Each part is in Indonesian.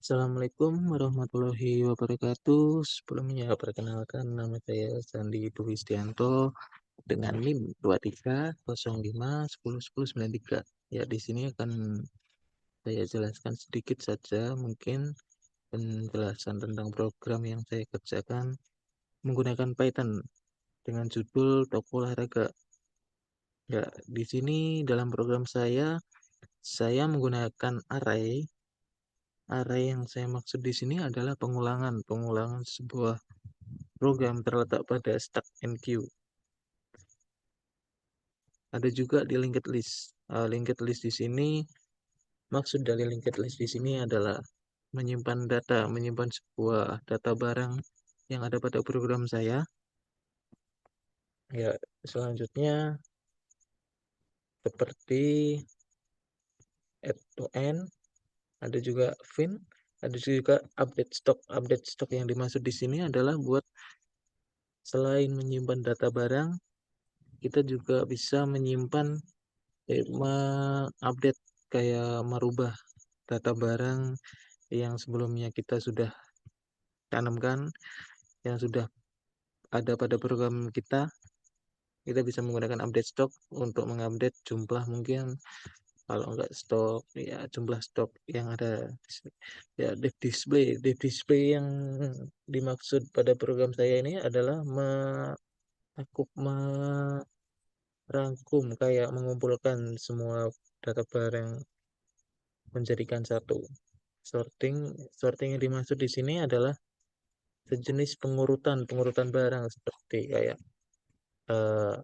Assalamualaikum warahmatullahi wabarakatuh. Sebelumnya perkenalkan nama saya Sandi Puhistianto dengan NIM 2305101093. Ya, di sini akan saya jelaskan sedikit saja mungkin penjelasan tentang program yang saya kerjakan menggunakan Python dengan judul Toko Olahraga. Ya, di sini dalam program saya menggunakan array. Array yang saya maksud di sini adalah pengulangan sebuah program terletak pada stack and queue. Ada juga di linked list. Linked list di sini, maksud dari linked list di sini adalah menyimpan sebuah data barang yang ada pada program saya. Ya, selanjutnya seperti add to end, ada juga fin, ada juga update stock. Update stock yang dimaksud di sini adalah buat selain menyimpan data barang, kita juga bisa menyimpan mengupdate kayak merubah data barang yang sebelumnya kita sudah tanamkan, yang sudah ada pada program kita bisa menggunakan update stok untuk mengupdate jumlah mungkin kalau enggak stok ya jumlah stok yang ada ya dev display yang dimaksud pada program saya ini adalah merangkum kayak mengumpulkan semua data barang menjadikan satu. Sorting yang dimaksud di sini adalah sejenis pengurutan barang seperti kayak eh,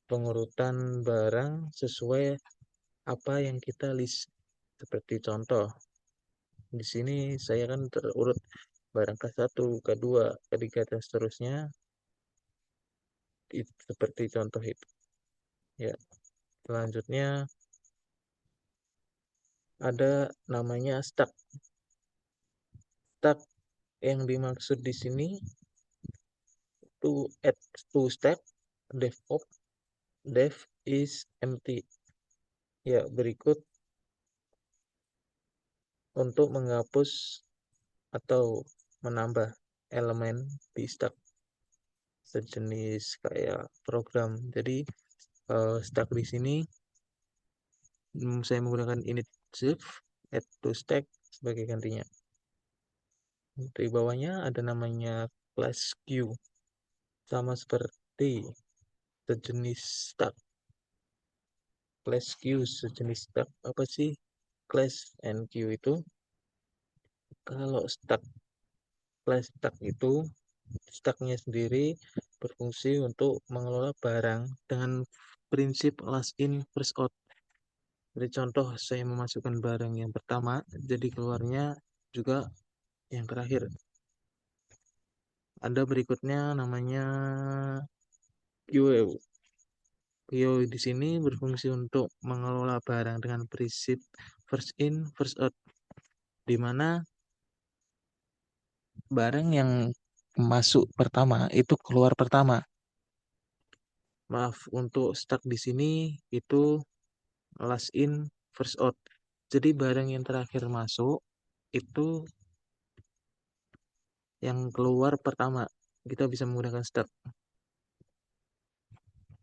pengurutan barang sesuai apa yang kita list. Seperti contoh, di sini saya kan terurut barang K1, K2, K3 dan seterusnya seperti contoh itu. Ya, selanjutnya ada namanya stack. Stack yang dimaksud di sini to add to stack dev is empty. Ya, berikut untuk menghapus atau menambah elemen di stack sejenis kayak program. Jadi stack di sini saya menggunakan init shift add to stack sebagai gantinya. Di bawahnya ada namanya class queue sama seperti sejenis stack. Class queue sejenis stack apa sih? Class and queue itu kalau class stack itu stacknya sendiri berfungsi untuk mengelola barang dengan prinsip last in first out. Jadi contoh saya memasukkan barang yang pertama, jadi keluarnya juga yang terakhir. Ada berikutnya namanya QA. QA di sini berfungsi untuk mengelola barang dengan prinsip first in first out, di mana barang yang masuk pertama itu keluar pertama. Maaf, untuk stuck di sini itu last in first out. Jadi barang yang terakhir masuk itu yang keluar pertama. Kita bisa menggunakan stuck.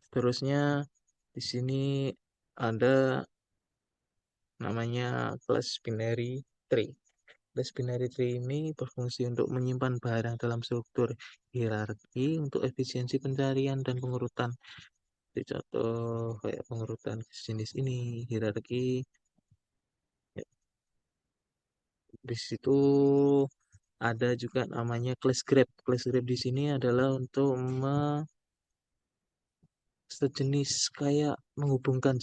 Terusnya di sini ada namanya class binary tree. Class binary tree ini berfungsi untuk menyimpan barang dalam struktur hierarki untuk efisiensi pencarian dan pengurutan. Jadi contoh kayak pengurutan jenis ini, hierarki. Ya, di situ ada juga namanya class grab. Class grab di sini adalah untuk sejenis kayak menghubungkan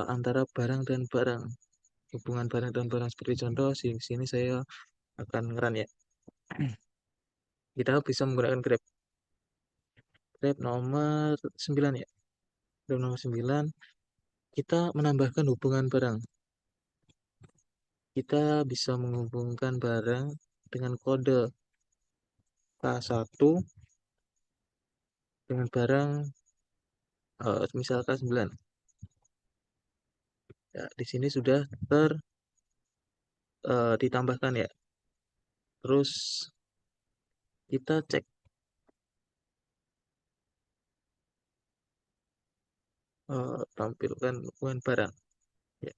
antara barang dan barang. Hubungan barang dan barang seperti contoh di sini saya akan ngeran ya. Kita bisa menggunakan grab. Grab nomor 9 ya. Grab nomor 9 kita menambahkan hubungan barang. Kita bisa menghubungkan barang dengan kode K1 dengan barang misal K9. Ya, di sini sudah ditambahkan ya. Terus kita cek tampilkan hubungan barang. Ya.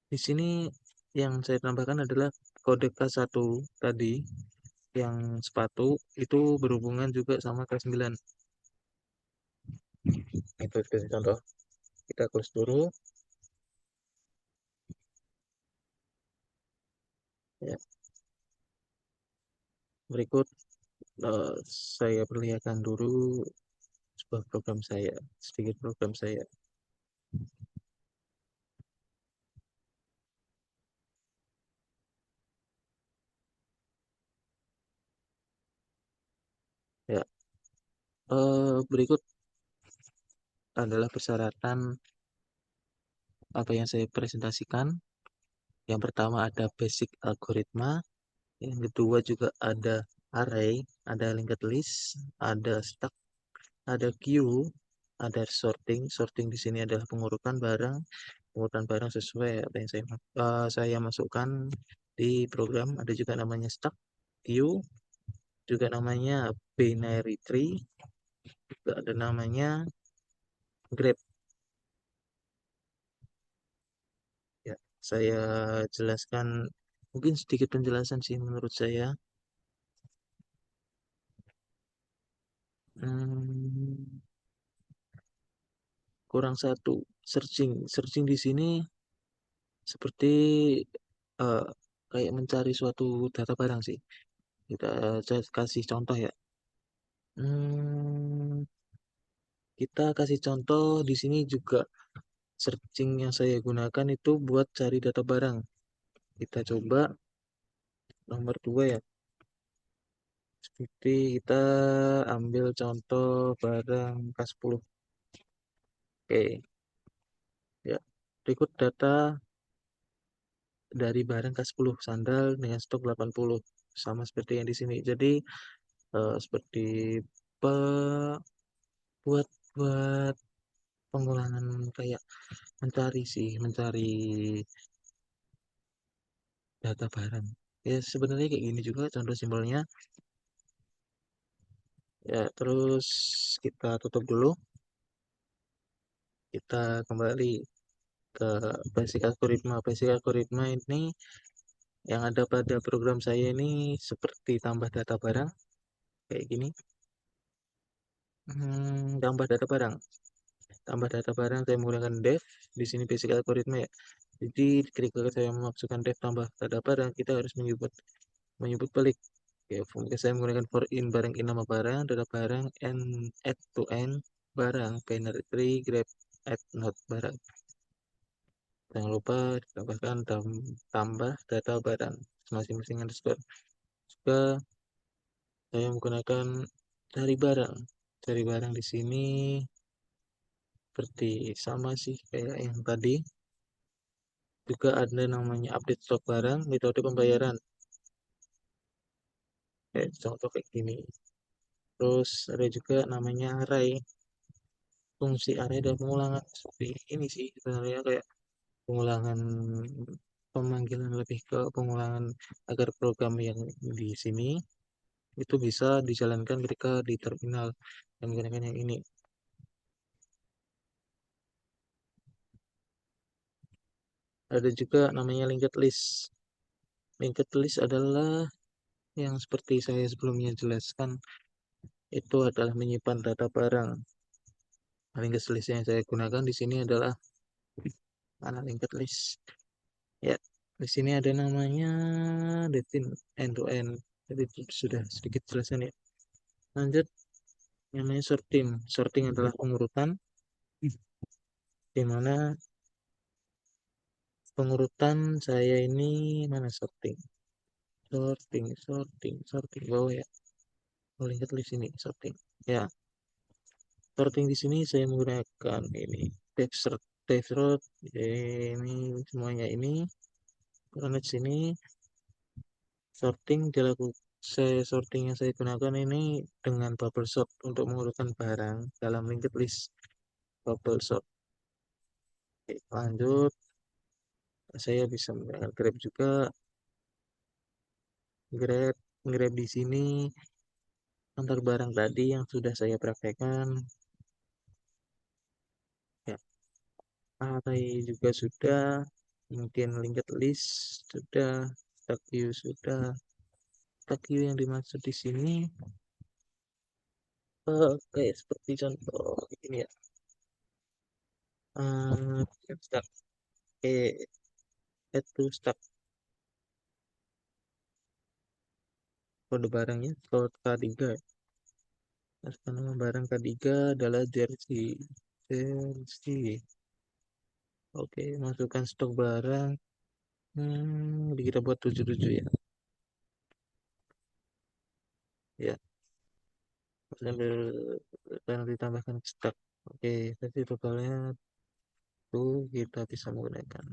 Di sini yang saya tambahkan adalah kode K1 tadi yang sepatu itu berhubungan juga sama K9. Itu sebagai contoh. Kita close dulu. Ya. Berikut saya perlihatkan dulu sebuah program saya, sedikit program saya. Ya, berikut adalah persyaratan apa yang saya presentasikan. Yang pertama ada basic algoritma, yang kedua juga ada array, ada linked list, ada stack, ada queue, ada sorting. Sorting di sini adalah pengurutan barang sesuai apa yang saya masukkan di program. Ada juga namanya stack, queue, juga namanya binary tree, juga ada namanya grep. Ya, saya jelaskan mungkin sedikit penjelasan sih menurut saya. Hmm, kurang satu searching. Searching di sini seperti eh, kayak mencari suatu data barang sih. Kita saya kasih contoh ya. Hmm, kita kasih contoh di sini juga searching yang saya gunakan itu buat cari data barang. Kita coba nomor dua ya. Seperti kita ambil contoh barang K10. Oke, ya. Berikut data dari barang K10 sandal dengan stok 80 sama seperti yang di sini. Jadi seperti pe- buat buat pengulangan kayak mencari data barang. Ya sebenarnya kayak gini juga contoh simpelnya. Ya terus kita tutup dulu. Kita kembali ke basic algoritma. Basic algoritma ini yang ada pada program saya ini seperti tambah data barang kayak gini. Tambah data barang. Tambah data barang saya menggunakan def. Di sini basic algoritma ya. Jadi ketika saya memasukkan def tambah data barang, kita harus menyebut balik. Ya, saya menggunakan for in barang in nama barang, data barang, and add to end barang, binary tree, grab, add not barang. Jangan lupa ditambahkan tambah data barang masing-masing underscore. Juga saya menggunakan cari barang. Cari barang di sini seperti sama sih kayak yang tadi. Juga ada namanya update stok barang, metode pembayaran. Kayak contoh kayak gini. Terus ada juga namanya array. Fungsi array dan pengulangan seperti ini sih sebenarnya kayak pengulangan pemanggilan lebih ke pengulangan agar program yang di sini itu bisa dijalankan ketika di terminal yang menggunakan yang ini. Ada juga namanya linked list. Linked list adalah yang seperti saya sebelumnya jelaskan itu adalah menyimpan data barang. Linked list yang saya gunakan di sini adalah mana linked list. Ya, di sini ada namanya define end to end. Jadi sudah sedikit jelasan ya. Lanjut, yang namanya sorting. Sorting adalah pengurutan, di mana pengurutan saya ini mana sorting, sorting bawah ya. Oh, lihat di sini sorting. Ya, sorting di sini saya menggunakan ini depth ini semuanya ini karena di sini sorting dilakukan sorting yang saya gunakan ini dengan bubble sort untuk mengurutkan barang dalam linked list bubble sort. Oke, lanjut Saya bisa menggunakan Grab juga. Grab, Grab di sini antar barang tadi yang sudah saya praktekkan. Ya, array juga sudah, mungkin linked list sudah, stack view sudah. Stack view yang dimaksud di sini kayak seperti contoh ini ya. Stack add to stack kode barangnya kode K3. Terus nama barang K3 adalah jersey. Jersey. Oke, masukkan stok barang. Kita buat 77 ya. Ya, sambil ditambahkan stok. Oke, jadi totalnya tuh kita bisa menggunakan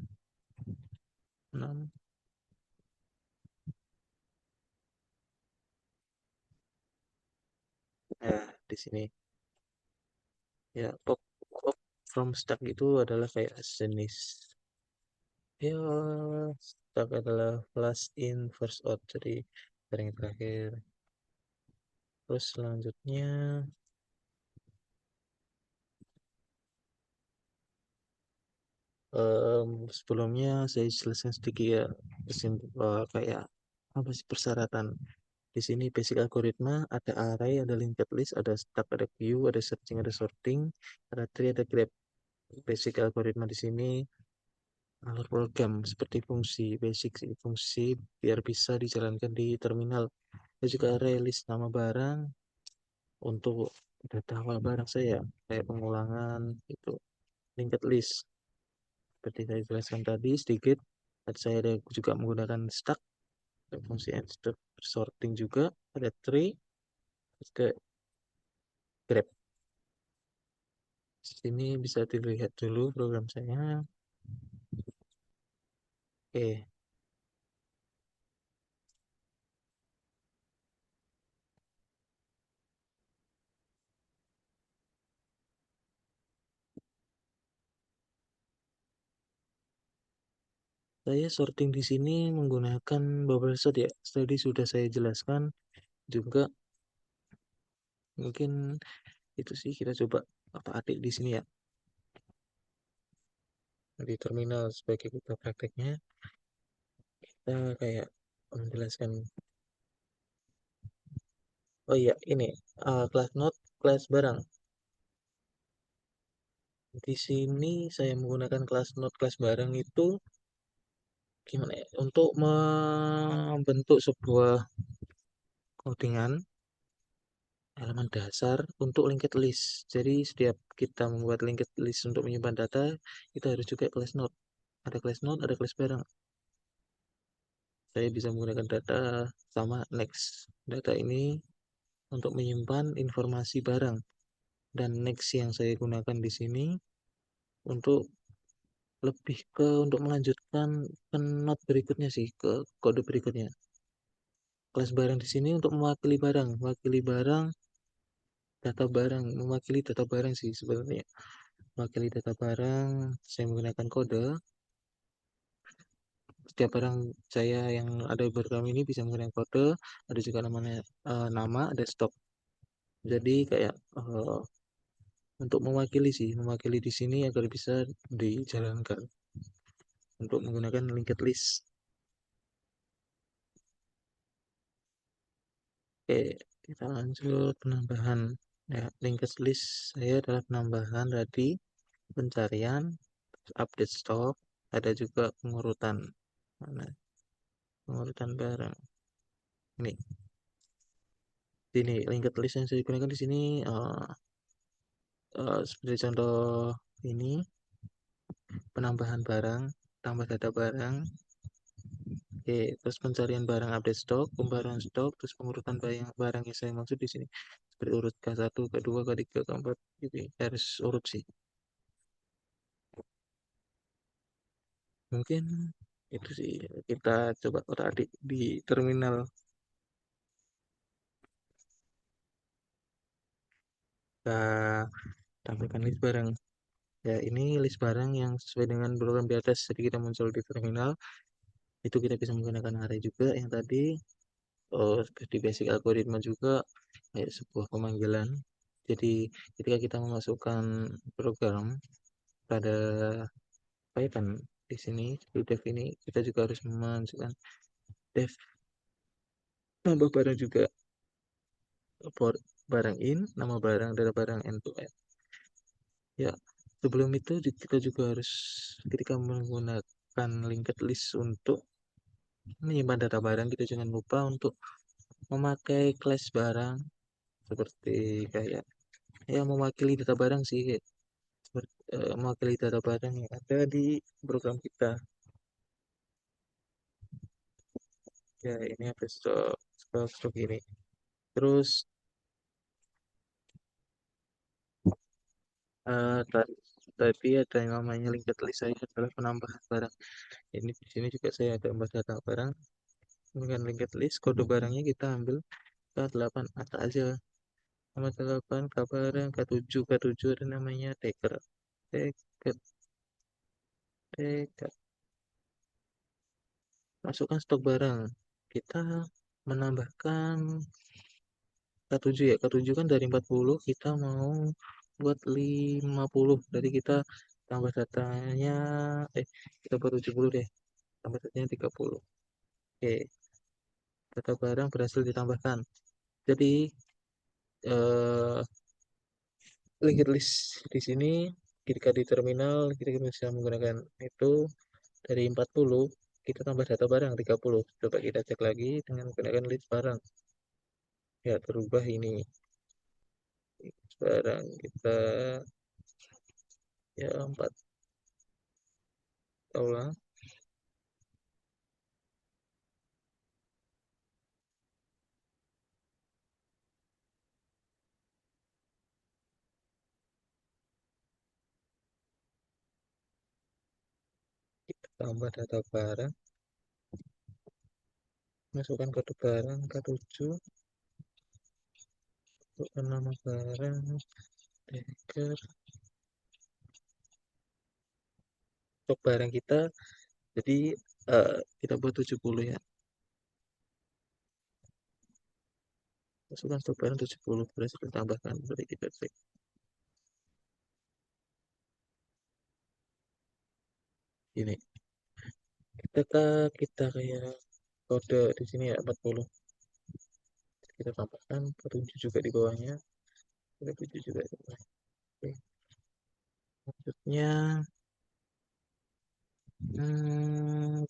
6. Nah, di sini ya pop from stock itu adalah kayak jenis ya stock adalah last in first out, jadi barang yang terakhir. Terus selanjutnya sebelumnya saya jelaskan sedikit ya kayak apa sih persyaratan di sini. Basic algoritma ada array, ada linked list, ada stack, ada queue, ada searching, ada sorting, ada tree, ada grab. Basic algoritma di sini alur program seperti fungsi basic sih, fungsi biar bisa dijalankan di terminal. Saya juga array list nama barang untuk data awal barang saya kayak pengulangan itu. Linked list seperti saya jelaskan tadi sedikit. Saya ada juga menggunakan stack, ada fungsi and stack, sorting juga, ada tree, ke grab. Sini bisa dilihat dulu program saya. Oke, saya sorting di sini menggunakan bubble sort ya. Tadi sudah saya jelaskan juga. Mungkin itu sih kita coba atau atik di sini ya di terminal sebagai kita prakteknya. Kita kayak menjelaskan. Oh iya, ini class node, class barang. Di sini saya menggunakan class node, class barang itu gimana ya? Untuk membentuk sebuah codingan halaman dasar untuk linked list. Jadi setiap kita membuat linked list untuk menyimpan data, kita harus juga class node. Ada class node, ada class barang. Saya bisa menggunakan data sama next. Data ini untuk menyimpan informasi barang, dan next yang saya gunakan di sini untuk lebih ke untuk melanjutkan ke node berikutnya sih, ke kode berikutnya. Kelas barang di sini untuk mewakili barang, data barang, mewakili data barang sih sebenarnya. Mewakili data barang, saya menggunakan kode. Setiap barang saya yang ada di program ini bisa menggunakan kode. Ada juga namanya nama, ada stok. Jadi kayak untuk mewakili sih, mewakili di sini agar bisa dijalankan untuk menggunakan linked list. Oke, kita lanjut penambahan. Ya, linked list saya adalah penambahan tadi, pencarian, update stok, ada juga pengurutan. Mana? Pengurutan barang. Ini, linked list yang saya gunakan di sini seperti contoh ini, penambahan barang, tambah data barang. Oke, terus pencarian barang, update stok, pembaruan stok, terus pengurutan barang yang saya maksud di sini seperti urut K1, K2, K3, K4, gitu ya. Harus urut sih. Mungkin itu sih kita coba adik di terminal. Kita tampilkan list barang. Ya, ini list barang yang sesuai dengan program di atas. Jadi kita muncul di terminal, itu kita bisa menggunakan array juga yang tadi. Seperti basic algoritma juga kayak sebuah pemanggilan. Jadi ketika kita memasukkan program pada Python di sini di dev ini kita juga harus memasukkan dev nambah barang juga, for barang in, nama barang, data barang end to end. Ya, sebelum itu kita juga harus ketika menggunakan linked list untuk menyimpan data barang, kita jangan lupa untuk memakai class barang seperti kayak ya mewakili data barang sih, seperti, mewakili data barang yang ada di program kita. Ya, ini ada stok ini. Terus tadi ada yang namanya linked list, saya adalah penambahan barang. Ini di sini juga saya ada tambah data barang dengan linked list. Kode barangnya kita ambil K8 ada aja, sama K8 K barang K7 ada namanya tagger. Tagger tagger masukkan stok barang, kita menambahkan K7 ya. K7 kan dari 40 kita mau buat 50, jadi kita tambah datanya, kita buat 70 deh, tambah datanya 30. Oke, data barang berhasil ditambahkan. Jadi eh, linked list di sini ketika di terminal kita bisa menggunakan itu. Dari 40 kita tambah data barang 30. Coba kita cek lagi dengan menggunakan list barang, ya terubah ini barang kita, ya 4 ulang, kita tambah data barang, masukkan kode barang K7, masukkan nama barang tagger, stok barang kita. Jadi kita buat 70 ya, masukkan stok barang 70 berhasil ditambahkan. Berarti kita cek ini, kita kayak kode di sini ya 40, kita tambahkan 7 juga di bawahnya, 7 juga di bawah. Oke. Maksudnya hmm,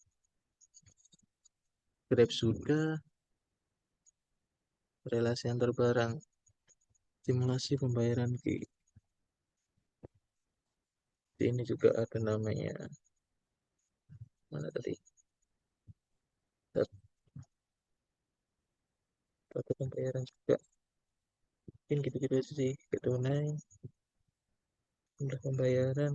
Grab sudah, relasi antar barang, simulasi pembayaran fee. Ini juga ada namanya, mana tadi? Data pembayaran juga. Mungkin gitu-gitu aja sih. Ke tunai, jumlah pembayaran,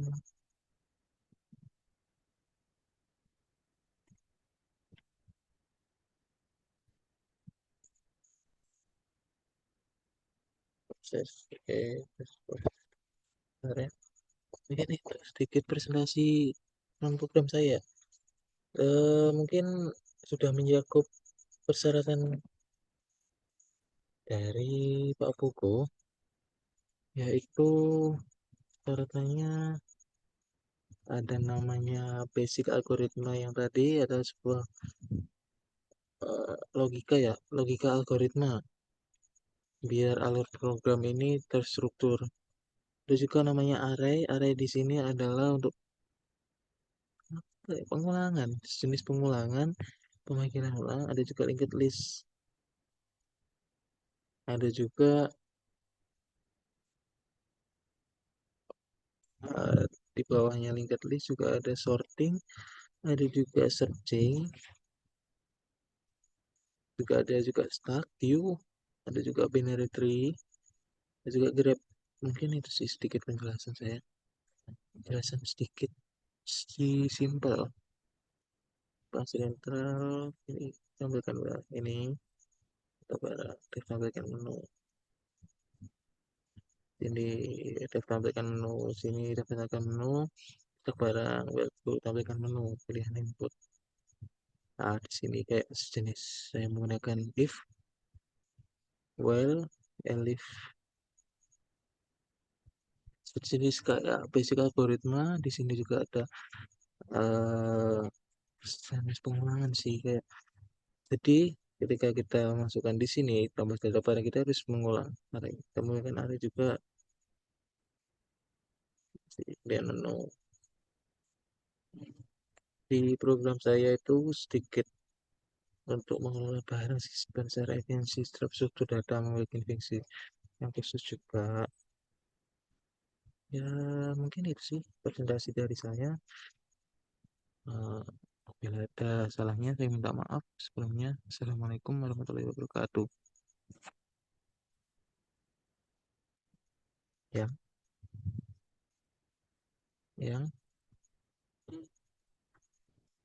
proses. Oke, terus bentar ya. Ini nih sedikit presentasi tentang program saya. Mungkin sudah mencakup persyaratan dari Pak Pugo, yaitu syaratannya ada namanya basic algoritma yang tadi ada sebuah logika ya, logika algoritma biar alur program ini terstruktur. Ada juga namanya array. Array di sini adalah untuk pengulangan, jenis pengulangan, pemanggilan ulang. Ada juga linked list. Ada juga uh, di bawahnya linked list juga ada sorting, ada juga searching, juga ada juga stack view, ada juga binary tree, ada juga grab. Mungkin itu sih sedikit penjelasan saya. Penjelasan sedikit si simple. Fungsi sentral ini tampilkan ini, kita tampilkan menu. Ini daftar tampilkan menu, sini daftar tampilkan menu, cek barang, tampilkan menu, pilihan input. Nah, di sini kayak sejenis saya menggunakan if, while, elif, sejenis kayak basic algoritma. Di sini juga ada eh jenis pengulangan sih kayak. Jadi ketika kita masukkan di sini tambah data barang, kita harus mengulang array. Kita menggunakan array juga di menu. Di program saya itu sedikit untuk mengelola barang sih secara efisiensi, struktur data memiliki fungsi yang khusus juga. Ya mungkin itu sih presentasi dari saya. Eh, Bila ada salahnya saya minta maaf sebelumnya. Assalamualaikum warahmatullahi wabarakatuh. Ya, ya.